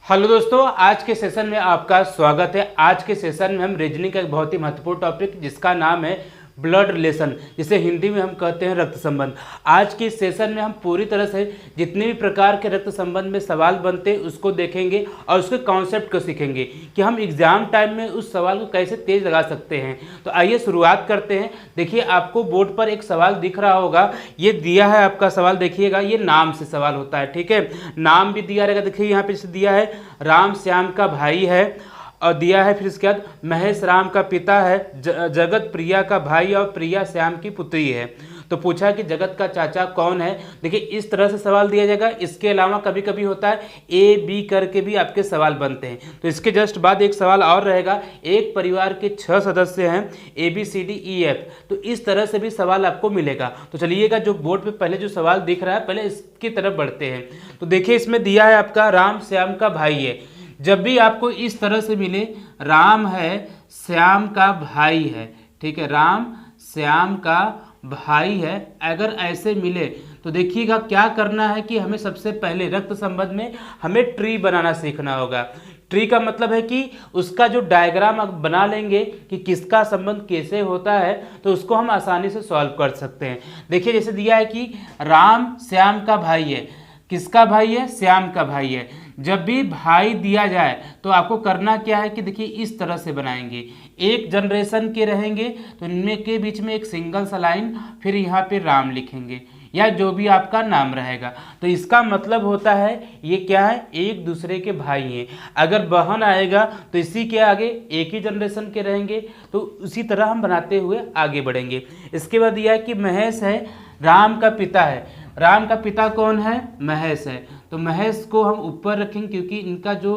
Hello दोस्तों, आज के सेशन में आपका स्वागत है। आज के सेशन में हम रीजनिंग का एक बहुत ही महत्वपूर्ण टॉपिक जिसका नाम है ब्लड रिलेशन, जिसे हिंदी में हम कहते हैं रक्त संबंध। आज के सेशन में हम पूरी तरह से जितने भी प्रकार के रक्त संबंध में सवाल बनते हैं उसको देखेंगे और उसके कॉन्सेप्ट को सीखेंगे कि हम एग्जाम टाइम में उस सवाल को कैसे तेज लगा सकते हैं। तो आइए शुरुआत करते हैं। देखिए, आपको बोर्ड पर एक सवाल दिख रहा होगा, ये दिया है आपका सवाल। देखिएगा, ये नाम से सवाल होता है, ठीक है। नाम भी दिया रहेगा। देखिए यहाँ पे दिया है राम श्याम का भाई है, और दिया है फिर इसके बाद महेश राम का पिता है, जगत प्रिया का भाई और प्रिया श्याम की पुत्री है। तो पूछा कि जगत का चाचा कौन है। देखिए, इस तरह से सवाल दिया जाएगा। इसके अलावा कभी कभी होता है ए बी करके भी आपके सवाल बनते हैं। तो इसके जस्ट बाद एक सवाल और रहेगा, एक परिवार के 6 सदस्य हैं A B C D E F. तो इस तरह से भी सवाल आपको मिलेगा। तो चलिएगा, जो बोर्ड पे पहले जो सवाल दिख रहा है पहले इसकी तरफ बढ़ते हैं। तो देखिए, इसमें दिया है आपका राम श्याम का भाई है। जब भी आपको इस तरह से मिले, राम है श्याम का भाई है, ठीक है, राम श्याम का भाई है, अगर ऐसे मिले तो देखिएगा क्या करना है कि हमें सबसे पहले रक्त संबंध में हमें ट्री बनाना सीखना होगा। ट्री का मतलब है कि उसका जो डायग्राम आप बना लेंगे कि किसका संबंध कैसे होता है, तो उसको हम आसानी से सॉल्व कर सकते हैं। देखिए, जैसे दिया है कि राम श्याम का भाई है। किसका भाई है? श्याम का भाई है। जब भी भाई दिया जाए तो आपको करना क्या है कि देखिए इस तरह से बनाएंगे। एक जनरेशन के रहेंगे तो इनमें के बीच में एक सिंगल सा लाइन, फिर यहाँ पे राम लिखेंगे या जो भी आपका नाम रहेगा। तो इसका मतलब होता है ये क्या है, एक दूसरे के भाई हैं। अगर बहन आएगा तो इसी के आगे एक ही जनरेशन के रहेंगे। तो उसी तरह हम बनाते हुए आगे बढ़ेंगे। इसके बाद यह है कि महेश है, राम का पिता है। राम का पिता कौन है? महेश है। तो महेश को हम ऊपर रखेंगे क्योंकि इनका जो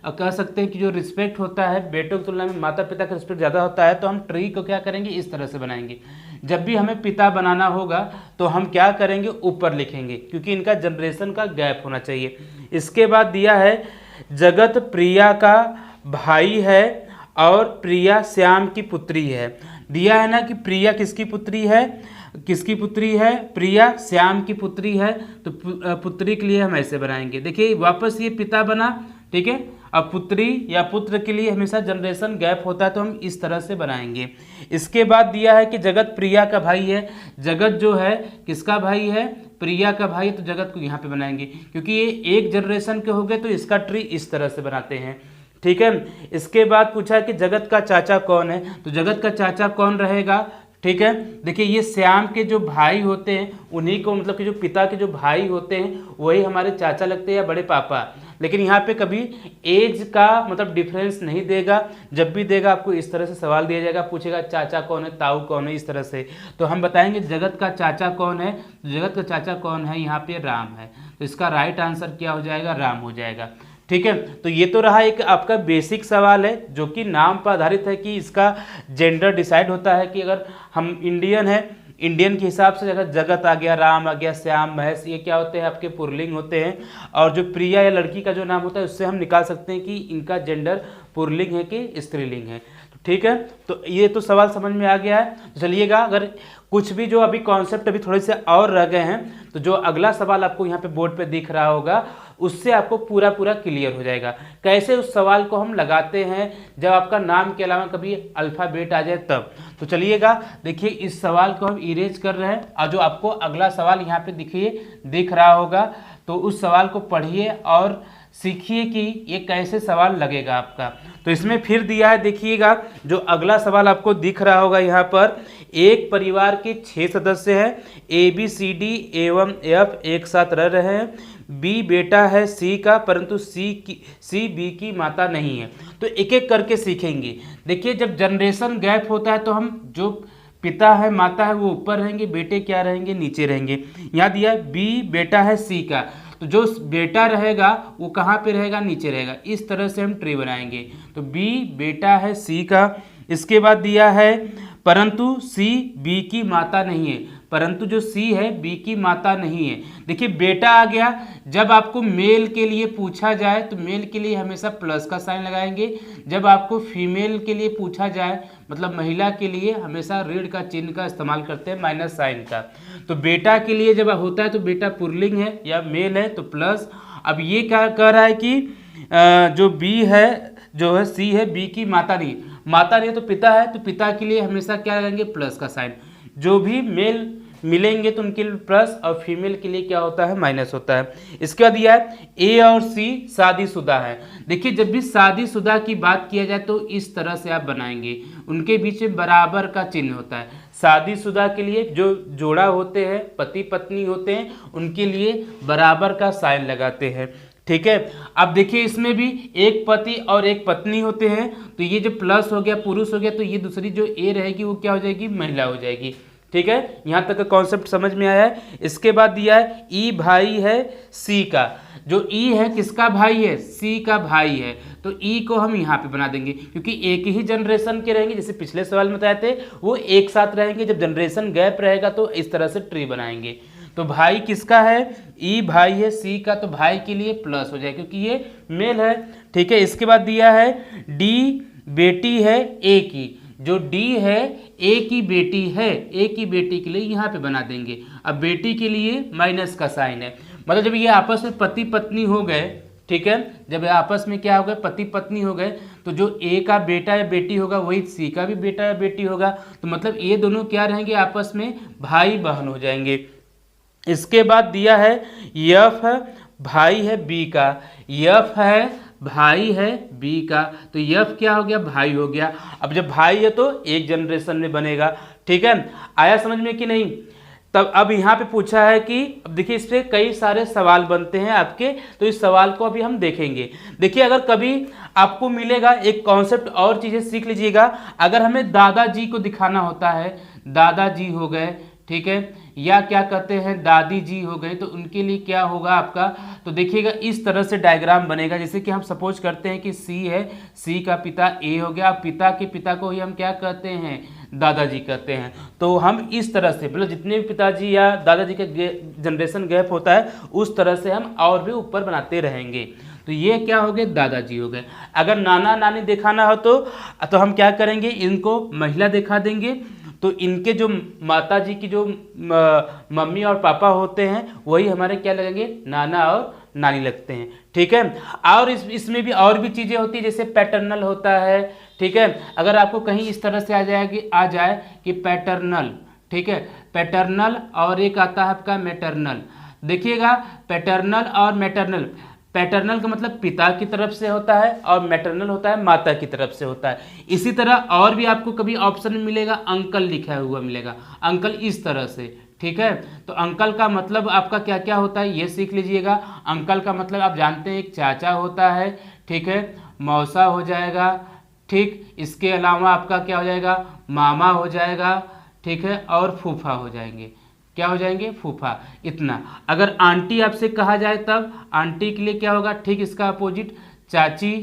कह सकते हैं कि जो रिस्पेक्ट होता है बेटों की तुलना में माता पिता का रिस्पेक्ट ज़्यादा होता है। तो हम ट्री को क्या करेंगे, इस तरह से बनाएंगे। जब भी हमें पिता बनाना होगा तो हम क्या करेंगे, ऊपर लिखेंगे क्योंकि इनका जनरेशन का गैप होना चाहिए। इसके बाद दिया है जगत प्रिया का भाई है और प्रिया श्याम की पुत्री है। दिया है ना कि प्रिया किसकी पुत्री है, किसकी पुत्री है? प्रिया श्याम की पुत्री है। तो पुत्री के लिए हम ऐसे बनाएंगे। देखिए, वापस ये पिता बना, ठीक है। अब पुत्री या पुत्र के लिए हमेशा जनरेशन गैप होता है, तो हम इस तरह से बनाएंगे। इसके बाद दिया है कि जगत प्रिया का भाई है। जगत जो है किसका भाई है? प्रिया का भाई। तो जगत को यहाँ पे बनाएंगे क्योंकि ये एक जनरेशन के हो गए, तो इसका ट्री इस तरह से बनाते हैं, ठीक है। इसके बाद पूछा कि जगत का चाचा कौन है। तो जगत का चाचा कौन रहेगा, ठीक है। देखिए, ये श्याम के जो भाई होते हैं उन्हीं को, मतलब कि जो पिता के जो भाई होते हैं वही हमारे चाचा लगते हैं या बड़े पापा। लेकिन यहाँ पे कभी एज का मतलब डिफरेंस नहीं देगा। जब भी देगा आपको इस तरह से सवाल दिया जाएगा, पूछेगा चाचा कौन है, ताऊ कौन है, इस तरह से। तो हम बताएंगे जगत का चाचा कौन है। जगत का चाचा कौन है? यहाँ पे राम है। तो इसका राइट आंसर क्या हो जाएगा? राम हो जाएगा, ठीक है। तो ये तो रहा एक आपका बेसिक सवाल है जो कि नाम पर आधारित है कि इसका जेंडर डिसाइड होता है कि अगर हम इंडियन है, इंडियन के हिसाब से अगर जगत आ गया, राम आ गया, श्याम, महेश, ये क्या होते हैं आपके पुल्लिंग होते हैं। और जो प्रिया या लड़की का जो नाम होता है उससे हम निकाल सकते हैं कि इनका जेंडर पुल्लिंग है कि स्त्रीलिंग है, ठीक है। तो ये तो सवाल समझ में आ गया है। तो चलिएगा, अगर कुछ भी जो अभी कॉन्सेप्ट अभी थोड़े से और रह गए हैं तो जो अगला सवाल आपको यहाँ पे बोर्ड पे दिख रहा होगा उससे आपको पूरा क्लियर हो जाएगा कैसे उस सवाल को हम लगाते हैं जब आपका नाम के अलावा कभी अल्फ़ाबेट आ जाए तब। तो चलिएगा, देखिए इस सवाल को हम इरेज कर रहे हैं और जो आपको अगला सवाल यहाँ पे दिख रहा होगा तो उस सवाल को पढ़िए और सीखिए कि ये कैसे सवाल लगेगा आपका। तो इसमें फिर दिया है, देखिएगा जो अगला सवाल आपको दिख रहा होगा यहाँ पर, एक परिवार के 6 सदस्य हैं, ए बी सी डी एवं एफ एक साथ रह रहे हैं। बी बेटा है सी का, परंतु सी बी की माता नहीं है। तो एक एक करके सीखेंगे। देखिए, जब जनरेशन गैप होता है तो हम जो पिता है माता है वो ऊपर रहेंगे, बेटे क्या रहेंगे? नीचे रहेंगे। यहाँ दिया है बी बेटा है सी का, तो जो बेटा रहेगा वो कहाँ पे रहेगा? नीचे रहेगा। इस तरह से हम ट्री बनाएंगे। तो बी बेटा है सी का। इसके बाद दिया है परंतु सी बी की माता नहीं है। परंतु जो सी है बी की माता नहीं है। देखिए, बेटा आ गया। जब आपको मेल के लिए पूछा जाए तो मेल के लिए हमेशा प्लस का साइन लगाएंगे। जब आपको फीमेल के लिए पूछा जाए मतलब महिला के लिए हमेशा ऋण का चिन्ह का इस्तेमाल करते हैं, माइनस साइन का। तो बेटा के लिए जब होता है तो बेटा पुल्लिंग है या मेल है तो प्लस। अब ये क्या कह रहा है कि जो बी है, जो है सी है, बी की माता नहीं, माता नहीं तो पिता है, तो पिता के लिए हमेशा क्या लगाएंगे, प्लस का साइन। जो भी मेल मिलेंगे तो उनके लिए प्लस, और फीमेल के लिए क्या होता है, माइनस होता है। इसके बाद दिया है ए और सी शादीशुदा है। देखिए जब भी शादीशुदा की बात किया जाए तो इस तरह से आप बनाएंगे, उनके बीच में बराबर का चिन्ह होता है। शादीशुदा के लिए जो जोड़ा होते हैं, पति पत्नी होते हैं, उनके लिए बराबर का साइन लगाते हैं, ठीक है। अब देखिए इसमें भी एक पति और एक पत्नी होते हैं, तो ये जो प्लस हो गया, पुरुष हो गया, तो ये दूसरी जो ए रहेगी वो क्या हो जाएगी, महिला हो जाएगी, ठीक है। यहाँ तक का कॉन्सेप्ट समझ में आया है। इसके बाद दिया है ई भाई है सी का। जो ई है किसका भाई है, सी का भाई है, तो ई को हम यहाँ पे बना देंगे, क्योंकि एक ही जनरेशन के रहेंगे, जैसे पिछले सवाल में बताए थे वो एक साथ रहेंगे। जब जनरेशन गैप रहेगा तो इस तरह से ट्री बनाएंगे। तो भाई किसका है, ई भाई है सी का, तो भाई के लिए प्लस हो जाए क्योंकि ये मेल है, ठीक है। इसके बाद दिया है डी बेटी है ए की। जो डी है ए की बेटी है, ए की बेटी के लिए यहाँ पे बना देंगे। अब बेटी के लिए माइनस का साइन है, मतलब जब ये आपस में पति पत्नी हो गए, ठीक है, जब ये आपस में क्या हो गए, पति पत्नी हो गए, तो जो ए का बेटा या बेटी होगा वही सी का भी बेटा या बेटी होगा, तो मतलब ये दोनों क्या रहेंगे, आपस में भाई बहन हो जाएंगे। इसके बाद दिया है यफ भाई है बी का। यफ है भाई है बी का, तो यफ क्या हो गया, भाई हो गया। अब जब भाई है तो एक जनरेशन में बनेगा, ठीक है। आया समझ में कि नहीं। तब अब यहाँ पे पूछा है कि अब देखिए इस पे कई सारे सवाल बनते हैं आपके, तो इस सवाल को अभी हम देखेंगे। देखिए अगर कभी आपको मिलेगा एक कॉन्सेप्ट और चीज़ें सीख लीजिएगा। अगर हमें दादाजी को दिखाना होता है, दादाजी हो गए, ठीक है, या क्या कहते हैं दादी जी हो गए, तो उनके लिए क्या होगा आपका, तो देखिएगा इस तरह से डायग्राम बनेगा। जैसे कि हम सपोज करते हैं कि सी है, सी का पिता ए हो गया, पिता के पिता को ही हम क्या कहते हैं, दादाजी कहते हैं। तो हम इस तरह से मतलब जितने भी पिताजी या दादाजी का जनरेशन गैप होता है उस तरह से हम और भी ऊपर बनाते रहेंगे। तो ये क्या हो गए, दादाजी हो गए। अगर नाना नानी दिखाना हो तो हम क्या करेंगे, इनको महिला दिखा देंगे, तो इनके जो माता जी की जो मम्मी और पापा होते हैं वही हमारे क्या लगेंगे, नाना और नानी लगते हैं, ठीक है। और इसमें भी और भी चीज़ें होती है, जैसे पैटर्नल होता है, ठीक है। अगर आपको कहीं इस तरह से आ जाए कि पैटर्नल, ठीक है, पैटर्नल और एक आता है आपका मैटरनल। देखिएगा पैटर्नल और मैटरनल, पैटर्नल का मतलब पिता की तरफ से होता है और मैटरनल होता है माता की तरफ से होता है। इसी तरह और भी आपको कभी ऑप्शन में मिलेगा अंकल लिखा हुआ मिलेगा, अंकल इस तरह से, ठीक है। तो अंकल का मतलब आपका क्या क्या होता है ये सीख लीजिएगा। अंकल का मतलब आप जानते हैं एक चाचा होता है, ठीक है, मौसा हो जाएगा, ठीक। इसके अलावा आपका क्या हो जाएगा, मामा हो जाएगा, ठीक है, और फूफा हो जाएंगे, क्या हो जाएंगे, फूफा। इतना। अगर आंटी आपसे कहा जाए तब आंटी के लिए क्या होगा, ठीक इसका अपोजिट चाची,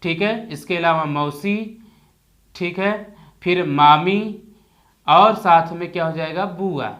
ठीक है। इसके अलावा मौसी, ठीक है, फिर मामी, और साथ में क्या हो जाएगा, बुआ,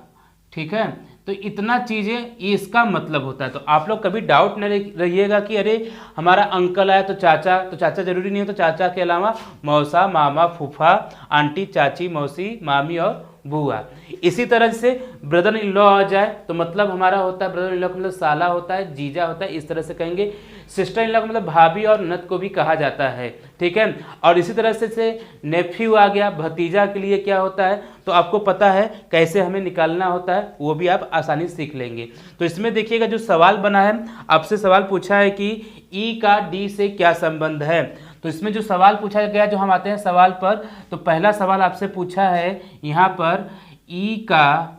ठीक है। तो इतना चीज़ें ये इसका मतलब होता है। तो आप लोग कभी डाउट न रहिएगा कि अरे हमारा अंकल आया तो चाचा जरूरी नहीं हो, तो चाचा के अलावा मौसा, मामा, फूफा, आंटी, चाची, मौसी, मामी और बुआ। इसी तरह से ब्रदर इन लॉ आ जाए तो मतलब हमारा होता है, ब्रदर इन लॉ का मतलब साला होता है, जीजा होता है, इस तरह से कहेंगे। सिस्टर इन लॉ का मतलब भाभी और ननद को भी कहा जाता है, ठीक है। और इसी तरह से नेफ्यू आ गया, भतीजा के लिए क्या होता है, तो आपको पता है कैसे हमें निकालना होता है, वो भी आप आसानी से सीख लेंगे। तो इसमें देखिएगा जो सवाल बना है, आपसे सवाल पूछा है कि ई का डी से क्या संबंध है। तो इसमें जो सवाल पूछा गया, जो हम आते हैं सवाल पर, तो पहला सवाल आपसे पूछा है यहाँ पर ई का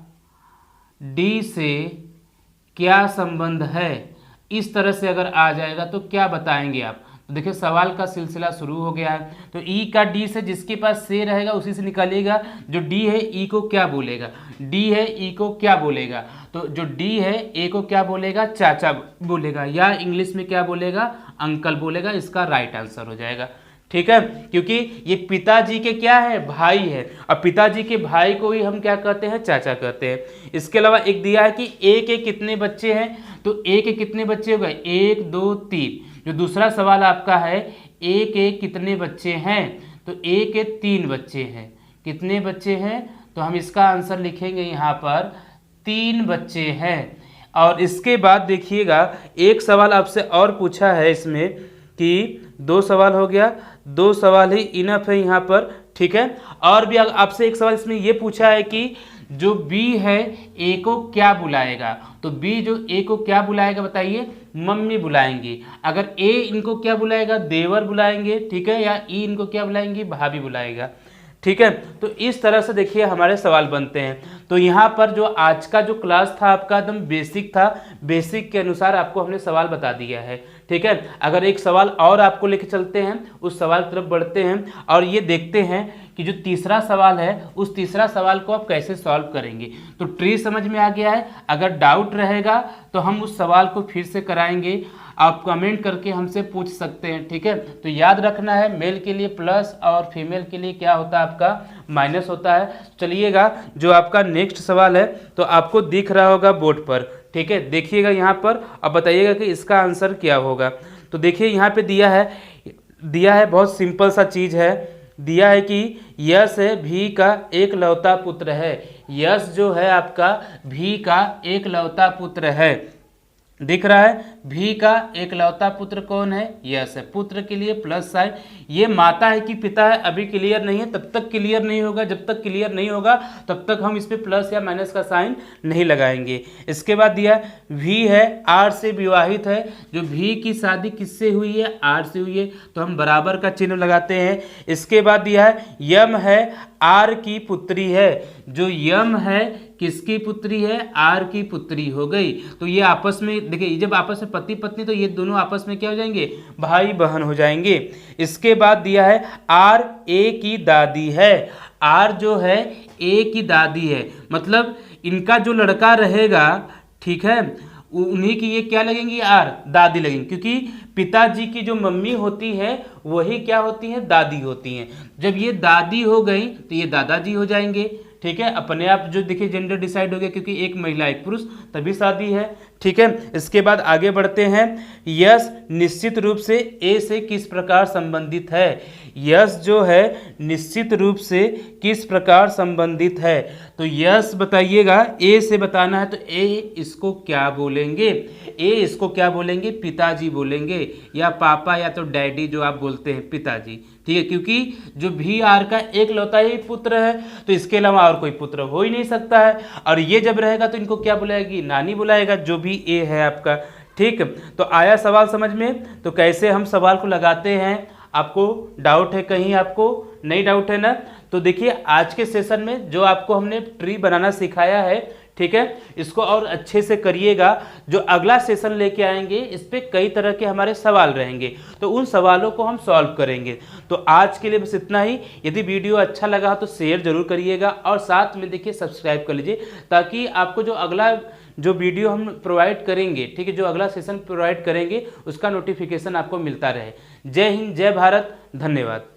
डी से क्या संबंध है। इस तरह से अगर आ जाएगा तो क्या बताएंगे आप। तो देखिए सवाल का सिलसिला शुरू हो गया है। तो ई का डी से जिसके पास से रहेगा उसी से निकालिएगा। जो डी है ई को क्या बोलेगा, डी है ई को क्या बोलेगा, तो जो डी है ए को क्या बोलेगा, चाचा बोलेगा, या इंग्लिश में क्या बोलेगा, अंकल बोलेगा। इसका राइट आंसर हो जाएगा, ठीक है। क्योंकि ये पिताजी के क्या है, भाई है, और पिताजी के भाई को ही हम क्या कहते हैं, चाचा कहते हैं। इसके अलावा एक दिया है कि ए के कितने बच्चे हैं, तो ए के कितने बच्चे हो गए, 1 2 3। जो दूसरा सवाल आपका है ए के कितने बच्चे हैं, तो ए के 3 बच्चे हैं। कितने बच्चे हैं, तो हम इसका आंसर लिखेंगे यहाँ पर 3 बच्चे हैं। और इसके बाद देखिएगा एक सवाल आपसे और पूछा है इसमें कि 2 सवाल हो गया, 2 सवाल ही इनफ है यहाँ पर, ठीक है। और भी आपसे एक सवाल इसमें ये पूछा है कि जो बी है ए को क्या बुलाएगा, तो बी जो ए को क्या बुलाएगा बताइए, मम्मी बुलाएंगी। अगर ए इनको क्या बुलाएगा, देवर बुलाएंगे, ठीक है, या ई इनको क्या बुलाएंगी, भाभी बुलाएगा, ठीक है। तो इस तरह से देखिए हमारे सवाल बनते हैं। तो यहाँ पर जो आज का जो क्लास था आपका एकदम बेसिक था, बेसिक के अनुसार आपको हमने सवाल बता दिया है, ठीक है। अगर एक सवाल और आपको लेके चलते हैं, उस सवाल की तरफ बढ़ते हैं और ये देखते हैं कि जो तीसरा सवाल है उस तीसरा सवाल को आप कैसे सॉल्व करेंगे। तो ट्री समझ में आ गया है। अगर डाउट रहेगा तो हम उस सवाल को फिर से कराएंगे, आप कमेंट करके हमसे पूछ सकते हैं, ठीक है। तो याद रखना है, मेल के लिए प्लस और फीमेल के लिए क्या होता है आपका माइनस होता है। चलिएगा जो आपका नेक्स्ट सवाल है तो आपको दिख रहा होगा बोर्ड पर, ठीक है, देखिएगा यहाँ पर, अब बताइएगा कि इसका आंसर क्या होगा। तो देखिए यहाँ पे दिया है बहुत सिंपल सा चीज़ है, दिया है कि यश है भी का एक लौता पुत्र है। यश जो है आपका भी का एक लौता पुत्र है, दिख रहा है, भी का एक लौता पुत्र कौन है, यश है। पुत्र के लिए प्लस साइन, ये माता है कि पिता है अभी क्लियर नहीं है, तब तक क्लियर नहीं होगा, जब तक क्लियर नहीं होगा तब तक हम इस पे प्लस या माइनस का साइन नहीं लगाएंगे। इसके बाद दिया भी है आर से विवाहित है, जो भी की शादी किससे हुई है, आर से हुई है, तो हम बराबर का चिन्ह लगाते हैं। इसके बाद दिया है यम है आर की पुत्री है, जो यम है किसकी पुत्री है, आर की पुत्री हो गई। तो ये आपस में देखिए, जब आपस में पति पत्नी तो ये दोनों आपस में क्या हो जाएंगे, भाई बहन हो जाएंगे। इसके बाद दिया है आर ए की दादी है, आर जो है ए की दादी है, मतलब इनका जो लड़का रहेगा, ठीक है, उन्हीं की ये क्या लगेंगी, आर दादी लगेंगी, क्योंकि पिताजी की जो मम्मी होती है वही क्या होती है, दादी होती हैं। जब ये दादी हो गई तो ये दादाजी हो जाएंगे, ठीक है। अपने आप जो देखिए जेंडर डिसाइड हो गया, क्योंकि एक महिला एक पुरुष तभी शादी है, ठीक है। इसके बाद आगे बढ़ते हैं, यश निश्चित रूप से ए से किस प्रकार संबंधित है। यश जो है निश्चित रूप से किस प्रकार संबंधित है, तो यश बताइएगा, ए से बताना है तो ए इसको क्या बोलेंगे, ए इसको क्या बोलेंगे, पिताजी बोलेंगे, या पापा या तो डैडी जो आप बोलते हैं, पिताजी, ठीक है। क्योंकि जो भी आर का एक लौता ही पुत्र है तो इसके अलावा और कोई पुत्र हो ही नहीं सकता है, और ये जब रहेगा तो इनको क्या बुलाएगी, नानी बुलाएगा, जो भी ए है आपका, ठीक। तो आया सवाल समझ में। तो कैसे हम सवाल को लगाते हैं, आपको डाउट है कहीं, आपको नहीं डाउट है ना। तो देखिए आज के सेशन में जो आपको हमने ट्री बनाना सिखाया है, ठीक है, इसको और अच्छे से करिएगा। जो अगला सेशन लेके आएंगे इस पे कई तरह के हमारे सवाल रहेंगे, तो उन सवालों को हम सॉल्व करेंगे। तो आज के लिए बस इतना ही। यदि वीडियो अच्छा लगा तो शेयर जरूर करिएगा और साथ में देखिए सब्सक्राइब कर लीजिए, ताकि आपको जो अगला जो वीडियो हम प्रोवाइड करेंगे, ठीक है, जो अगला सेशन प्रोवाइड करेंगे उसका नोटिफिकेशन आपको मिलता रहे। जय हिंद, जय भारत, धन्यवाद।